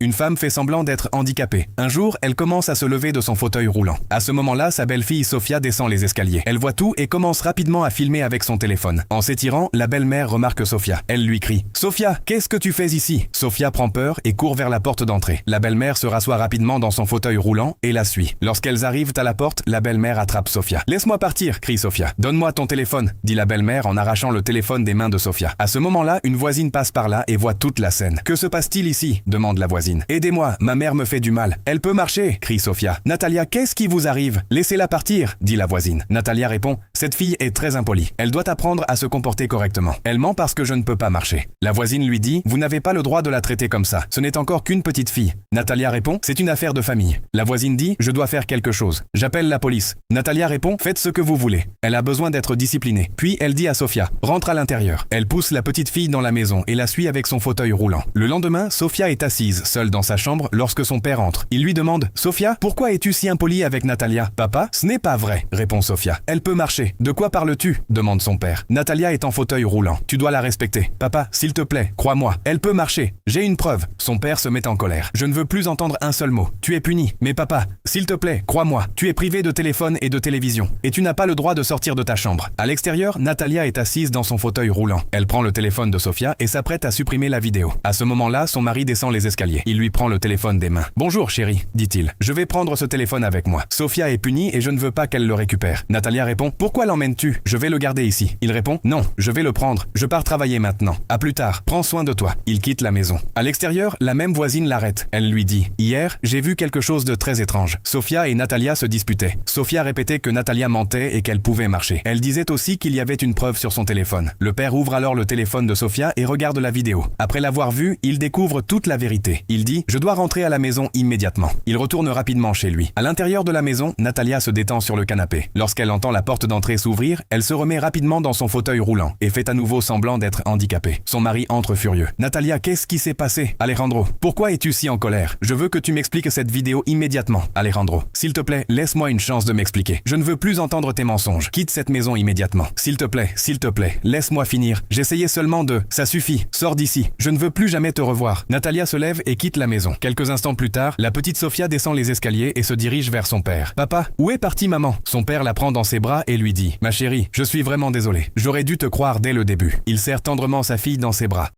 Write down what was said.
Une femme fait semblant d'être handicapée. Un jour, elle commence à se lever de son fauteuil roulant. À ce moment-là, sa belle-fille Sofia descend les escaliers. Elle voit tout et commence rapidement à filmer avec son téléphone. En s'étirant, la belle-mère remarque Sofia. Elle lui crie « Sofia, qu'est-ce que tu fais ici ?» Sofia prend peur et court vers la porte d'entrée. La belle-mère se rassoit rapidement dans son fauteuil roulant et la suit. Lorsqu'elles arrivent à la porte, la belle-mère attrape Sofia. « Laisse-moi partir !» crie Sofia. « Donne-moi ton téléphone !» dit la belle-mère en arrachant le téléphone des mains de Sofia. À ce moment-là, une voisine passe par là et voit toute la scène. « Que se passe-t-il ici ?» demande la voisine. « Aidez-moi, ma mère me fait du mal. Elle peut marcher !» crie Sofia. « Natalia, qu'est-ce qui vous arrive ? Laissez-la partir !» dit la voisine. Natalia répond « Cette fille est très impolie. Elle doit apprendre à se comporter correctement. Elle ment parce que je ne peux pas marcher. » La voisine lui dit « Vous n'avez pas le droit de la traiter comme ça. Ce n'est encore qu'une petite fille. » Natalia répond « C'est une affaire de famille. » La voisine dit « Je dois faire quelque chose. J'appelle la police. » Natalia répond « Faites ce que vous voulez. » Elle a besoin d'être disciplinée. Puis elle dit à Sofia « Rentre à l'intérieur. » Elle pousse la petite fille dans la maison et la suit avec son fauteuil roulant. Le lendemain, Sofia est assise, seule dans sa chambre, lorsque son père entre. Il lui demande « Sofia, pourquoi es-tu si impolie avec Natalia ?»« Papa, ce n'est pas vrai, » répond Sofia. « Elle peut marcher. De quoi parles-tu » demande son père. « Natalia est en fauteuil roulant. Tu dois la respecter. Papa, s'il te plaît, crois-moi, elle peut marcher. J'ai une preuve. » Son père se met en colère. « Je ne veux plus entendre un seul mot. Tu es puni. Mais papa, s'il te plaît, crois-moi, tu es privé de téléphone et de télévision. Et tu n'as pas le droit de sortir de ta chambre. » À l'extérieur, Natalia est assise dans son fauteuil roulant. Elle prend le téléphone de Sofia et s'apprête à supprimer la vidéo. À ce moment-là, son mari descend les escaliers. Il lui prend le téléphone des mains. « Bonjour chérie, dit-il. Je vais prendre ce téléphone avec moi. Sofia est punie et je ne veux pas qu'elle le récupère. » Natalia répond « Pourquoi l'emmènes-tu ? Je vais le garder ici. » Il répond « Non, je vais le prendre. Je pars travailler maintenant. À plus tard. Prends soin de toi. » Il quitte la maison. À l'extérieur, la même voisine l'arrête. Elle lui dit « Hier, j'ai vu quelque chose de très étrange. Sofia et Natalia se disputaient. Sofia répétait que Natalia mentait et qu'elle pouvait marcher. Elle disait aussi qu'il y avait une preuve sur son téléphone. Le père ouvre alors le téléphone de Sofia et regarde la vidéo. Après l'avoir vue, il découvre toute la vérité. Il dit « Je dois rentrer à la maison immédiatement. » Il retourne rapidement chez lui. À l'intérieur de la maison, Natalia se détend sur le canapé. Lorsqu'elle entend la porte d'entrée s'ouvrir, elle se remet rapidement dans son fauteuil roulant et fait à nouveau semblant d'être handicapée. Son mari entre furieux. « Natalia, qu'est-ce qui s'est passé ? Alejandro, pourquoi es-tu si en colère ? Je veux que tu m'expliques cette vidéo immédiatement. Alejandro, s'il te plaît, laisse-moi une chance de m'expliquer. Je ne veux plus entendre tes mensonges. Quitte cette maison immédiatement. S'il te plaît, laisse-moi finir. J'essayais seulement de... Ça suffit, sors d'ici. Je ne veux plus jamais te revoir. » Natalia se lève et quitte la maison. Quelques instants plus tard, la petite Sofia descend les escaliers et se dirige vers son père. « Papa, où est partie maman ?» Son père la prend dans ses bras et lui dit « Ma chérie, je suis vraiment désolé. J'aurais dû te croire dès le début. » Il serre tendrement sa fille dans ses bras.